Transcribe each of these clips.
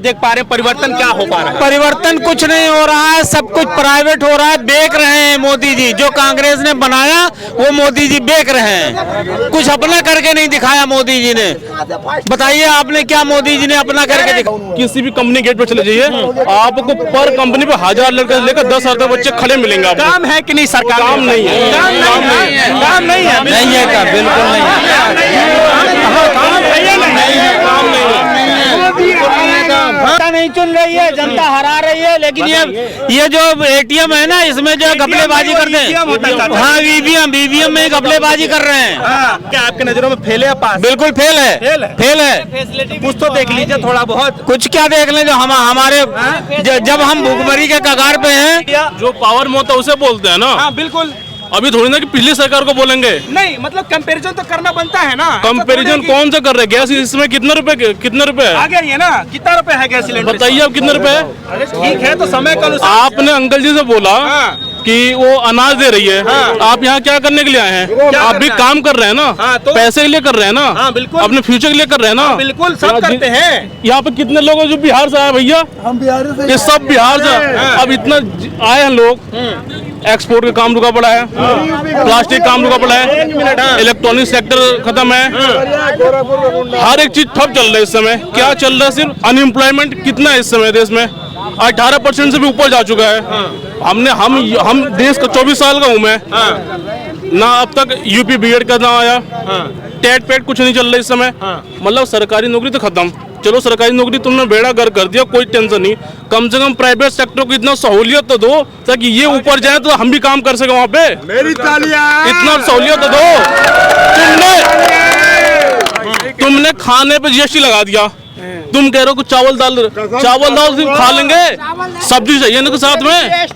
देख पा रहे हैं परिवर्तन क्या हो पा रहा है? परिवर्तन कुछ नहीं हो रहा है, सब कुछ प्राइवेट हो रहा है। बेच रहे हैं मोदी जी, जो कांग्रेस ने बनाया वो मोदी जी बेच रहे हैं। कुछ अपना करके नहीं दिखाया मोदी जी ने। बताइए आपने क्या मोदी जी ने अपना करके दिखाया? किसी भी कंपनी गेट पे चले जाइए, आपको पर कंपनी पे 1000 लड़के लेकर 10,000 तक बच्चे खड़े मिलेंगे। काम है कि नहीं सरकार? काम नहीं है, काम नहीं है, नहीं है का बिल्कुल जनता नहीं चुन रही है, जनता हरा रही है। लेकिन ये जो एटीएम है ना, इसमें जो घपलेबाजी करते हैं। हाँ, ईवीएम में घपलेबाजी कर रहे हैं। क्या आपके नजरों में फेल है? पास बिल्कुल फेल है। कुछ तो देख लीजिए थोड़ा बहुत। कुछ क्या देख लें, जो हमारे जब हम भूखमरी के कगार पे हैं। जो पावर में होता है उसे बोलते हैं ना। हाँ बिल्कुल। अभी थोड़ी ना कि पिछली सरकार को बोलेंगे। नहीं मतलब कंपैरिजन तो करना बनता है ना। कंपैरिजन कौन सा कर रहे हैं? गैस इसमें कितने रुपए है? आ गया ये ना, कितना रुपए है गैस सिलेंडर? बताइए आप कितने रुपए है? अरे ठीक है, तो समय का अनुसार आपने अंकल जी से बोला कि वो अनाज दे रही है। आप यहाँ क्या करने के लिए आए हैं? आप भी काम कर रहे हैं ना, तो पैसे के लिए कर रहे हैं ना, बिल्कुल अपने फ्यूचर के लिए कर रहे हैं ना। बिल्कुल सब करते हैं। यहाँ पे कितने लोग हैं जो बिहार से आए भैया? हम बिहार से, ये सब बिहार से। अब इतना आए हैं लोग, एक्सपोर्ट का काम रुका पड़ा है, प्लास्टिक काम रुका पड़ा है, इलेक्ट्रॉनिक सेक्टर खत्म है, हर एक चीज ठप चल रहा है इस समय। क्या चल रहा है? सिर्फ अनएम्प्लॉयमेंट कितना है इस समय देश में? 18% से भी ऊपर जा चुका है। हम देश का 24 साल का हूँ मैं, ना अब तक यूपी बीएड का ना आया, टेट पेट कुछ नहीं चल रहा इस समय। मतलब सरकारी नौकरी तो खत्म। चलो सरकारी नौकरी तुमने बेड़ा गर्क कर दिया, कोई टेंशन नहीं। कम से कम प्राइवेट सेक्टर को इतना सहूलियत तो दो ताकि ये ऊपर जाए तो हम भी काम कर सके वहाँ पे। मेरी तालियां। इतना सहूलियत तो दो। तुमने खाने पे जीएसटी लगा दिया। तुम कह रहे हो कुछ चावल दाल सिर्फ खा लेंगे, सब्जी चाहिए ना साथ में।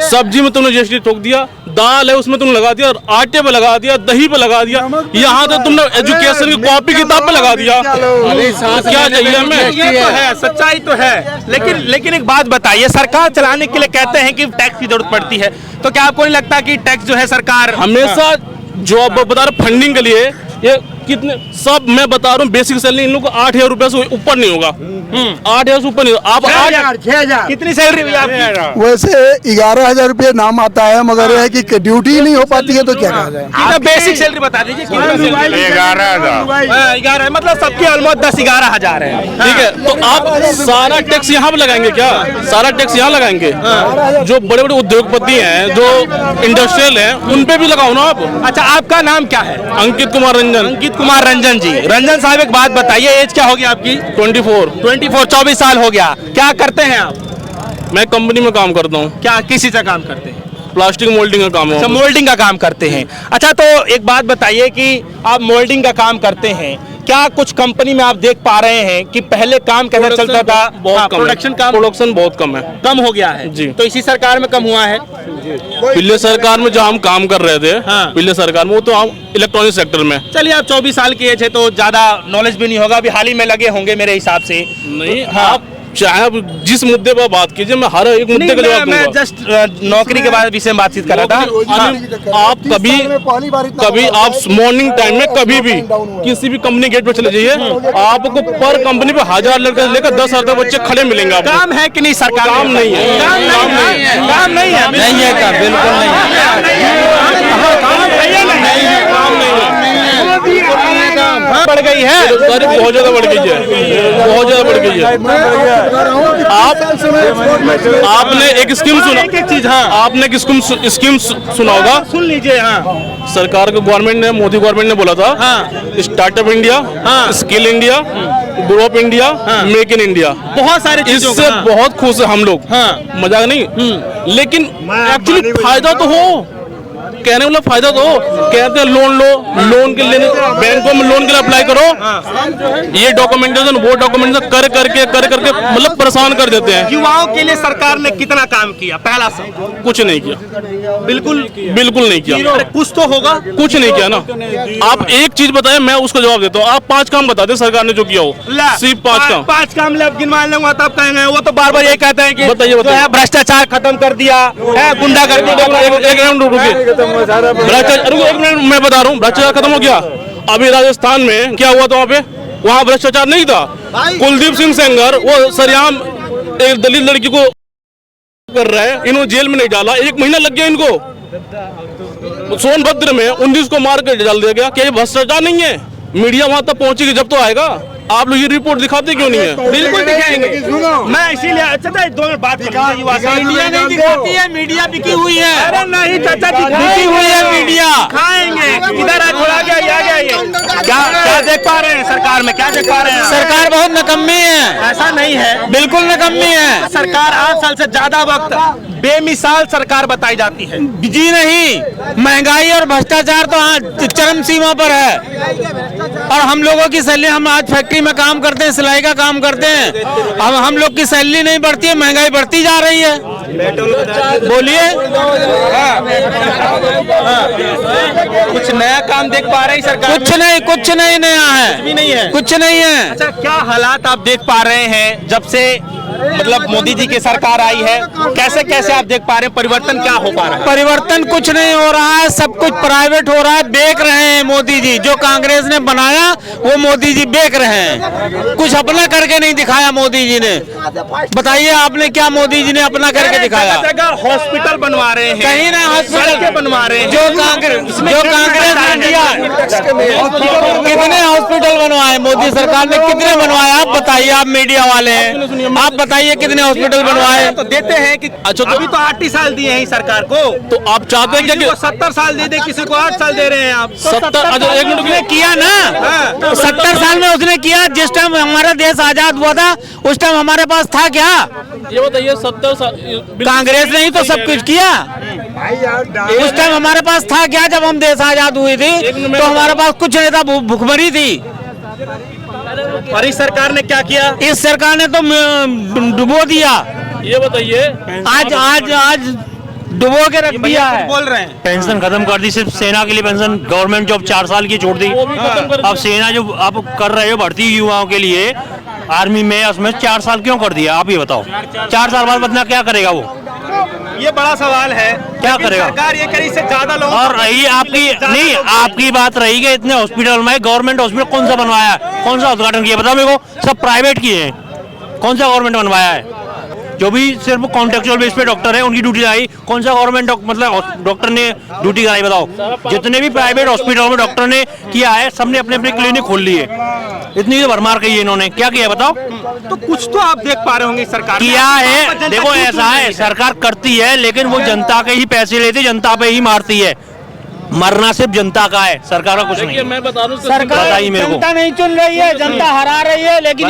सब्जी में तुमने जीएसटी ठोक दिया, दाल है उसमें तुमने लगा दिया, आटे पे लगा दिया, दही पे लगा दिया, यहाँ तो तुमने एजुकेशन की कॉपी किताब पे लगा दिया। क्या चाहिए हमें? ये तो है, सच्चाई तो है। लेकिन एक बात बताइए, सरकार चलाने के लिए कहते हैं कि टैक्स की जरूरत पड़ती है, तो क्या आपको नहीं लगता कि टैक्स जो है सरकार हमेशा जो बता रहे फंडिंग के लिए ये कितने सब मैं बता रहा हूँ, बेसिक सैलरी इन लोगों को 8,000 रुपए से ऊपर नहीं होगा। 8,000 से ऊपर नहीं होगा। आप 6,000 कितनी सैलरी हुई आपकी? वैसे 11,000 रुपये नाम आता है, मगर है कि ड्यूटी नहीं हो पाती है तो क्या कहा जाए। कितना बेसिक सैलरी बता दीजिए? 11,000 मतलब सबके ऑलमोस्ट 10-11,000 है। ठीक है, तो आप सारा टैक्स यहाँ पे लगाएंगे क्या? सारा टैक्स यहाँ लगाएंगे? जो बड़े बड़े उद्योगपति हैं, जो इंडस्ट्रियल हैं, उन पे भी लगाओ ना आप। अच्छा, आपका नाम क्या है? अंकित कुमार रंजन जी। रंजन साहब एक बात बताइए, एज क्या होगी आपकी? 24 साल हो गया। क्या करते हैं आप? मैं कंपनी में काम करता हूँ। क्या किसी से काम करते हैं? प्लास्टिक मोल्डिंग का काम है। अच्छा, मोल्डिंग का काम करते हैं। अच्छा, तो एक बात बताइए कि आप मोल्डिंग का काम करते हैं, क्या कुछ कंपनी में आप देख पा रहे हैं कि पहले काम कैसे चलता था? बहुत कम, प्रोडक्शन बहुत कम है, कम हो गया है जी। तो इसी सरकार में कम हुआ है? पिछले सरकार में जो हम काम कर रहे थे, पिछले सरकार में, वो तो हम इलेक्ट्रॉनिक सेक्टर में। चलिए, आप 24 साल की एज है तो ज्यादा नॉलेज भी नहीं होगा, अभी हाल ही में लगे होंगे मेरे हिसाब से। नहीं, आप चाहे आप जिस मुद्दे पर बात कीजिए, मैं हर एक मुद्दे का जवाब दूंगा। मैं जस्ट नौकरी के बारे विषय में बातचीत कर रहा था। आप कभी आप मॉर्निंग टाइम में कभी भी किसी भी कंपनी गेट पे चले जाइए, आपको पर कंपनी पे 1000 लड़के लेकर 10,000 तक बच्चे खड़े मिलेंगे। काम है कि नहीं सरकार? काम नहीं है, काम नहीं है का बिल्कुल बढ़ गई है, बहुत ज्यादा बढ़ गई है, बहुत ज्यादा बढ़ गई है। आपने एक स्कीम सुना? एक चीज, आपने एक स्कीम सुना होगा? सुन लीजिए। सरकार के गवर्नमेंट ने, मोदी गवर्नमेंट ने बोला था, startup India, skill India, grow up India, make in India. बहुत सारे चीजों इससे बहुत खुश है हम लोग, मजाक नहीं। लेकिन एक्चुअली फायदा तो हो, कहने वाला फायदा तो कहते हैं लोन लो, लोन के लिए बैंकों में लोन के लिए अप्लाई करो, ये डॉक्यूमेंटेशन वो डॉक्यूमेंटेशन कर करके मतलब परेशान कर देते हैं। युवाओं के लिए सरकार ने कितना काम किया? पहला सब कुछ नहीं किया, बिल्कुल नहीं किया। कुछ तो होगा, कुछ नहीं किया ना। आप एक चीज बताएं, मैं उसका जवाब देता हूँ। आप 5 काम बता दें सरकार ने जो किया हो, सिर्फ 5 काम गिनवा लूंगा तब कहेंगे। वो तो बार बार ये कहते हैं कि बताइए भ्रष्टाचार खत्म कर दिया है, गुंडागर्दी। भ्रष्टाचार, एक मिनट मैं बता रहा हूँ, भ्रष्टाचार खत्म हो गया। अभी राजस्थान में क्या हुआ था? वहाँ पे वहाँ भ्रष्टाचार नहीं था। कुलदीप सिंह सेंगर वो सरेआम एक दलित लड़की को कर रहा है, इन्होंने जेल में नहीं डाला, 1 महीना लग गया इनको। सोनभद्र में 19 को मार कर डाल दिया गया। क्या ये भ्रष्टाचार नहीं है? मीडिया वहां तक पहुंचेगी जब तो आएगा। आप लोग ये रिपोर्ट दिखाते क्यों नहीं है? बिल्कुल दिखाएंगे। मैं इसीलिए चाचा 2 मिनट बात मीडिया नहीं दिखाती है, मीडिया बिकी हुई है। अरे नहीं चाचा बिकी हुई है मीडिया। खाएंगे किधर है? थोड़ा गया ये क्या देख पा रहे हैं सरकार में? क्या देख पा रहे हैं? सरकार बहुत निकम्मी है। ऐसा नहीं है, बिल्कुल निकम्मी है। सरकार 8 साल से ज्यादा वक्त बेमिसाल सरकार बताई जाती है। जी नहीं, महंगाई और भ्रष्टाचार तो आज चरम सीमा पर है। और हम लोगों की सैलरी, हम आज फैक्ट्री में काम करते हैं, सिलाई का काम करते हैं, अब हम लोग की सैलरी नहीं बढ़ती है, महंगाई बढ़ती जा रही है। बोलिए कुछ नया काम देख पा रहे हैं सरकार? कुछ नहीं नया है, भी नहीं है, कुछ नहीं है। अच्छा, क्या हालात आप देख पा रहे हैं जब से मतलब मोदी जी की सरकार आई है? कैसे कैसे आप देख पा रहे हैं परिवर्तन क्या हो पा रहा है? परिवर्तन कुछ नहीं हो रहा है, सब कुछ प्राइवेट हो रहा है, बेच रहे हैं मोदी जी। जो कांग्रेस ने बनाया वो मोदी जी बेच रहे हैं, कुछ अपना करके नहीं दिखाया मोदी जी ने। बताइए आपने क्या मोदी जी ने अपना करके दिखाया? जगह हॉस्पिटल बनवा रहे हैं, कहीं ना हॉस्पिटल बनवा रहे हैं। जो कांग्रेस ने दिया, कितने हॉस्पिटल बनवाए मोदी सरकार ने? कितने बनवाए आप बताइए? आप मीडिया वाले हैं, आप बताइए कितने हॉस्पिटल बनवाए? तो देते हैं कि अच्छा, तो अभी तो 8 साल दिए हैं सरकार को, तो आप चाहते हैं कि 70 साल दे दे, किसी को 8 साल दे रहे हैं आप। 70? अच्छा, 1 मिनट उसने किया ना, 70 साल में उसने किया। जिस टाइम हमारा देश आजाद हुआ था उस टाइम हमारे पास था क्या? ये बताइए, 70 साल कांग्रेस ने ही तो सब कुछ किया। उस टाइम हमारे पास था क्या? जब हम देश आजाद हुई थी तो हमारे पास कुछ नहीं था, भुखमरी थी। और इस सरकार ने क्या किया? इस सरकार ने तो डुबो दिया। ये बताइए, आज डुबो के रख दिया है। बोल रहे हैं पेंशन खत्म कर दी, सिर्फ सेना के लिए पेंशन, गवर्नमेंट जॉब 4 साल की छोड़ दी। अब सेना जो आप कर रहे हो भर्ती युवाओं के लिए आर्मी में, उसमें 4 साल क्यों कर दिया? आप ये बताओ। 4 साल बाद बदला क्या करेगा वो? ये बड़ा सवाल है, क्या करेगा सरकार? ये करी से ज्यादा लोग। और रही आपकी नहीं, आपकी बात रही कि इतने हॉस्पिटल में, गवर्नमेंट हॉस्पिटल कौन सा बनवाया है? कौन सा उद्घाटन किया बताओ मेरे को? सब प्राइवेट किए हैं। कौन सा गवर्नमेंट बनवाया है? जो भी सिर्फ कॉन्ट्रेक्चुअल बेस पे डॉक्टर है उनकी ड्यूटी लगाई, कौन सा गवर्नमेंट मतलब डॉक्टर ने ड्यूटी कराई बताओ? जितने भी प्राइवेट हॉस्पिटल में डॉक्टर ने किया है, सबने अपने अपने क्लिनिक खोल लिए। इतनी तो भरमार कही है इन्होंने, क्या किया बताओ? तो कुछ तो आप देख पा रहे होंगे सरकार किया है। देखो ऐसा है, सरकार करती है लेकिन वो जनता के ही पैसे लेती, जनता पे ही मारती है। मरना सिर्फ जनता का है, सरकार का कुछ नहीं। मैं बता दूं, बताइए मेरे को। जनता नहीं चुन रही है, जनता हरा रही है। लेकिन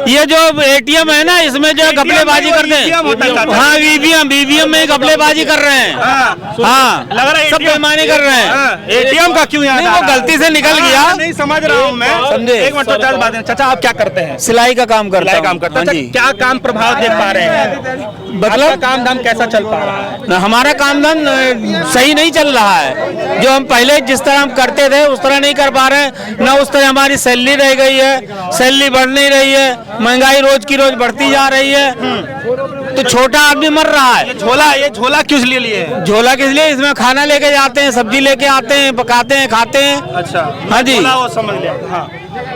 ये जो ATM है ना, इसमें जो घपलेबाजी करते हैं, हाँ ईवीएम में घपलेबाजी कर रहे हैं। हाँ, लग रहा है सब बेईमानी कर रहे हैं। ATM का क्यों याद? वो गलती से निकल गया। नहीं समझ रहा हूँ मैं, समझे? एक मिनट तो बात है। चाचा आप क्या करते हैं? सिलाई का काम करता हूं। काम करते हैं। हाँ जी। क्या काम प्रभाव देख पा रहे हैं? मतलब काम धाम कैसा चल पा रहा है? हमारा काम धाम सही नहीं चल रहा है। जो हम पहले जिस तरह हम करते थे उस तरह नहीं कर पा रहे हैं। न उस तरह हमारी सैलरी रह गई है, सैलरी बढ़ नहीं रही है, महंगाई रोज की रोज बढ़ती जा रही है, तो छोटा आदमी मर रहा है। ये झोला किस लिए लिए? झोला किस लिए? इसमें खाना लेके जाते हैं, सब्जी लेके आते हैं, पकाते हैं, खाते हैं। अच्छा, हाँ जी। झोला वो समझ लिया। हाँ,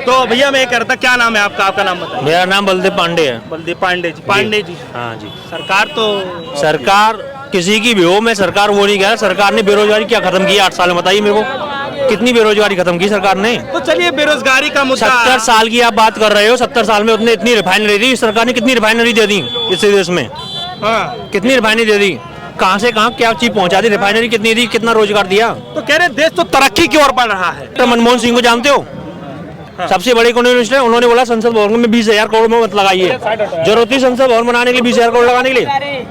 तो भैया मैं ये करता, क्या नाम है आपका? आपका नाम बताइए। मेरा नाम बलदेव पांडे है। बलदेव पांडे जी। पांडे जी, हाँ जी। सरकार तो सरकार किसी की भी हो, मैं सरकार वो नहीं कह रहा। सरकार ने बेरोजगारी क्या खत्म की 8 साल में? बताइए मेरे को, कितनी बेरोजगारी खत्म की सरकार ने? तो चलिए बेरोजगारी का मुद्दा। 70 साल की आप बात कर रहे हो, 70 साल में उतने इतनी रिफाइनरी दी सरकार ने? कितनी रिफाइनरी दे दी इस देश में? हाँ, कितनी रिफाइनरी दे दी? कहाँ से कहाँ क्या चीज पहुंचा दी? रिफाइनरी कितनी दी? कितना रोजगार दिया? तो कह रहे देश तो तरक्की की ओर बढ़ रहा है। तो मनमोहन सिंह को जानते हो? सबसे बड़े इकोनॉमिस्ट है, उन्होंने बोला संसद भवन में 20,000 करोड़ में मत लगाइए। जरूरत थी संसद भवन बनाने के लिए 20,000 करोड़ लगाने के लिए?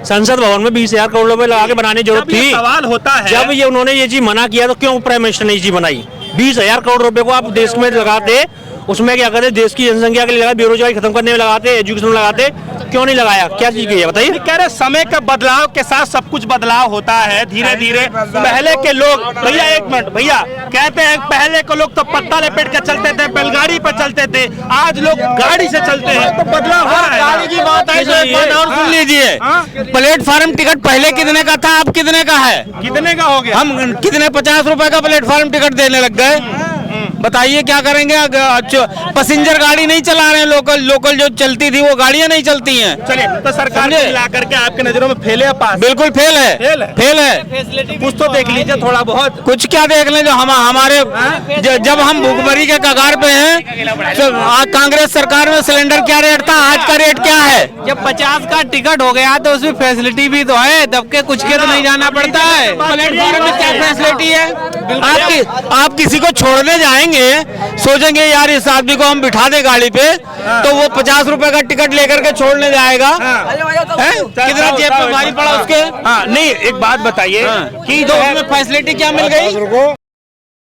संसद भवन में 20,000 करोड़ रुपए लगा के बनाने की जरूरत थी? सवाल होता है, जब ये उन्होंने ये चीज मना किया तो क्यों प्राइम मिनिस्टर ने ये चीज बनाई? 20,000 करोड़ रुपए को आप देश में लगाते, उसमें क्या करते? देश की जनसंख्या के लिए लगाते, बेरोजगारी खत्म करने में लगाते, एजुकेशन में लगाते, क्यों नहीं लगाया? क्या चीज की है बताइए? कह रहे समय के बदलाव के साथ सब कुछ बदलाव होता है धीरे धीरे। पहले के लोग, भैया एक मिनट, भैया कहते हैं पहले के लोग तो पत्ता लपेट के चलते थे, बैलगाड़ी पर चलते थे, आज लोग गाड़ी से चलते हैं, तो बदलाव हो रहा है। गाड़ी की बात है तो एक बात और सुन लीजिए। प्लेटफार्म टिकट पहले कितने का था, अब कितने का है? कितने का हो गया? हम कितने 50 रुपए का प्लेटफार्म टिकट देने लग गए। बताइए क्या करेंगे? पैसेंजर गाड़ी नहीं चला रहे हैं, लोकल जो चलती थी वो गाड़ियां नहीं चलती हैं। चलिए, तो सरकार समझे? मिला करके आपकी नजरों में फेल है या पास? बिल्कुल फेल है, फेल है? फेल है। कुछ तो देख लीजिए थोड़ा बहुत। कुछ क्या देख लें, जो हमारे जब हम भूखमरी के कगार पे हैं, तो कांग्रेस सरकार में सिलेंडर क्या रेट था, आज का रेट क्या है? जब 50 का टिकट हो गया तो उसमें फैसिलिटी भी तो है, दबके कुछ के तो नहीं जाना पड़ता है। प्लेटफॉर्म में क्या फैसिलिटी है? आप किसी को छोड़ने जाएंगे, सोचेंगे यार इस आदमी को हम बिठा दे गाड़ी पे, तो वो 50 रुपए का टिकट लेकर के छोड़ने जाएगा। हैं? कितना जेब में भारी पड़ा उसके? हाँ, नहीं, एक बात बताइए कि तो उसमें फैसिलिटी क्या मिल गई?